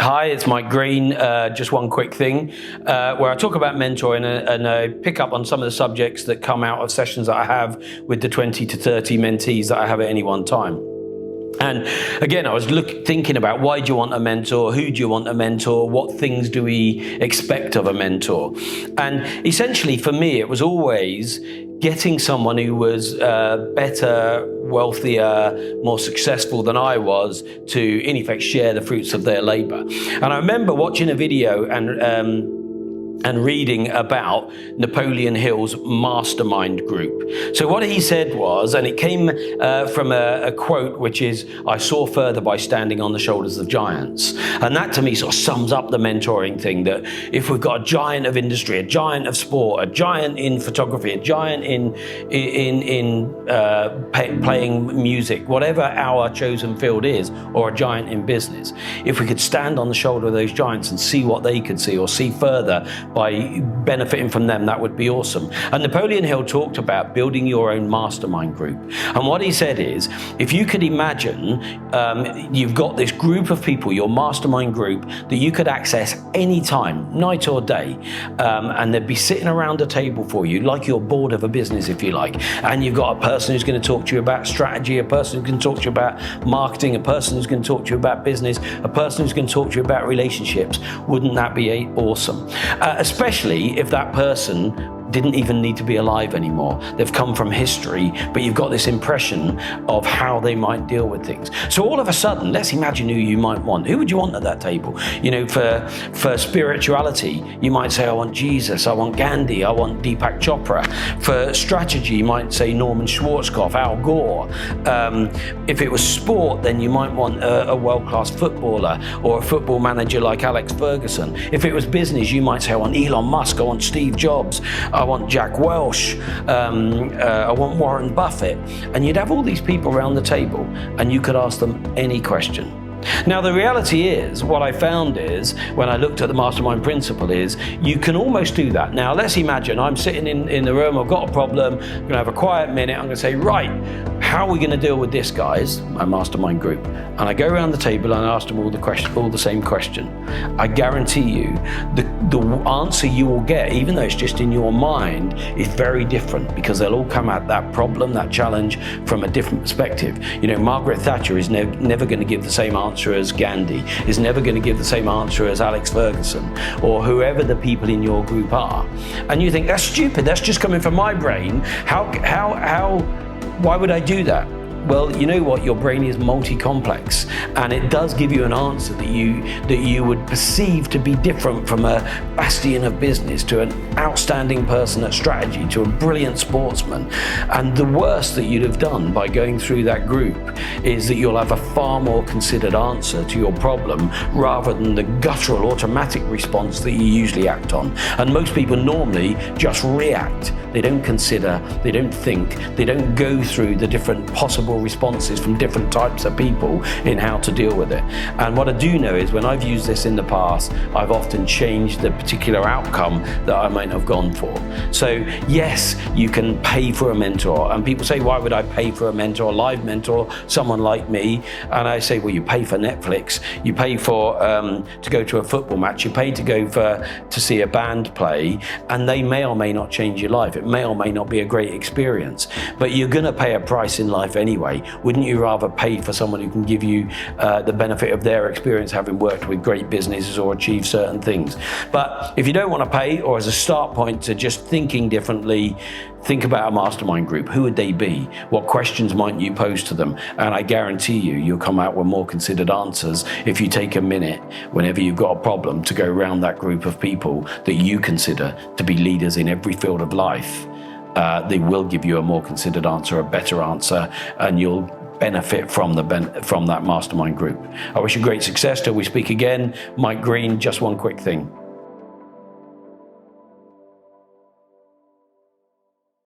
Hi, it's Mike Green. Just one quick thing where I talk about mentoring and I pick up on some of the subjects that come out of sessions that I have with the 20 to 30 mentees that I have at any one time. And again, I was thinking about why do you want a mentor? Who do you want a mentor? What things do we expect of a mentor? And essentially for me, it was always getting someone who was better, wealthier, more successful than I was to, in effect, share the fruits of their labor. And I remember watching a video and reading about Napoleon Hill's Mastermind group. So what he said was, and it came from a quote, which is, "I soar further by standing on the shoulders of giants." And that to me sort of sums up the mentoring thing, that if we've got a giant of industry, a giant of sport, a giant in photography, a giant in playing music, whatever our chosen field is, or a giant in business, if we could stand on the shoulder of those giants and see what they could see or see further, by benefiting from them, that would be awesome. And Napoleon Hill talked about building your own mastermind group. And what he said is, if you could imagine you've got this group of people, your mastermind group, that you could access anytime, night or day, and they'd be sitting around a table for you, like you're bored of a business, if you like, and you've got a person who's going to talk to you about strategy, a person who's going to talk to you about marketing, a person who's going to talk to you about business, a person who's going to talk to you about relationships. Wouldn't that be awesome? Especially if that person didn't even need to be alive anymore. They've come from history, but you've got this impression of how they might deal with things. So all of a sudden, let's imagine who you might want. Who would you want at that table? You know, for spirituality, you might say, I want Jesus, I want Gandhi, I want Deepak Chopra. For strategy, you might say Norman Schwarzkopf, Al Gore. If it was sport, then you might want a world-class footballer or a football manager like Alex Ferguson. If it was business, you might say, I want Elon Musk, I want Steve Jobs, I want Jack Welch, I want Warren Buffett. And you'd have all these people around the table and you could ask them any question. Now, the reality is, what I found is, when I looked at the mastermind principle, is you can almost do that. Now, let's imagine I'm sitting in the room, I've got a problem, I'm going to have a quiet minute, I'm going to say, right, how are we going to deal with this, guys, my mastermind group? And I go around the table and I ask them all the same question. I guarantee you, the answer you will get, even though it's just in your mind, is very different, because they'll all come at that problem, that challenge, from a different perspective. You know, Margaret Thatcher is never going to give the same answer as Gandhi, is never going to give the same answer as Alex Ferguson, or whoever the people in your group are. And you think, that's stupid, that's just coming from my brain. Why would I do that? Well, you know what? Your brain is multi-complex, and it does give you an answer that you would perceive to be different from a bastion of business to an outstanding person at strategy to a brilliant sportsman. And the worst that you'd have done by going through that group is that you'll have a far more considered answer to your problem, rather than the guttural automatic response that you usually act on. And most people normally just react. They don't consider, they don't think, they don't go through the different possible responses from different types of people in how to deal with it. And what I do know is, when I've used this in the past, I've often changed the particular outcome that I might have gone for. So yes, you can pay for a mentor, and people say, why would I pay for a mentor, a live mentor, someone like me? And I say, well, you pay for Netflix, you pay for to go to a football match, you pay to go to see a band play, and they may or may not change your life. It may or may not be a great experience, but you're going to pay a price in life anyway. Wouldn't you rather pay for someone who can give you the benefit of their experience, having worked with great businesses or achieved certain things? But if you don't want to pay, or as a start point to just thinking differently, think about a mastermind group. Who would they be? What questions might you pose to them? And I guarantee you'll come out with more considered answers if you take a minute whenever you've got a problem to go around that group of people that you consider to be leaders in every field of life. They will give you a more considered answer, a better answer, and you'll benefit from that mastermind group. I wish you great success till we speak again. Mike Green, just one quick thing.